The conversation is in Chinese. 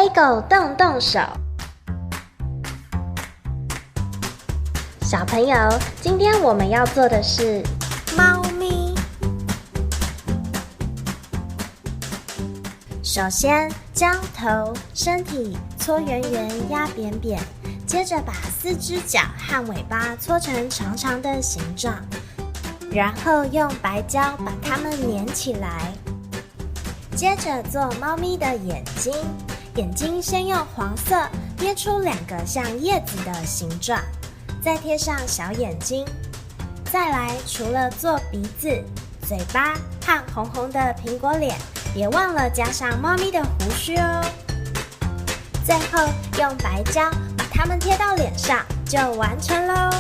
Eggo 动动手。小朋友，今天我们要做的是猫咪。首先将头、身体搓圆圆、压扁扁，接着把4只脚和尾巴搓成长长的形状，然后用白胶把它们粘起来。接着做猫咪的眼睛，眼睛先用黄色捏出2个像叶子的形状，再贴上小眼睛。再来，除了做鼻子、嘴巴和红红的苹果脸，别忘了加上猫咪的胡须哦。最后用白胶把它们贴到脸上，就完成喽。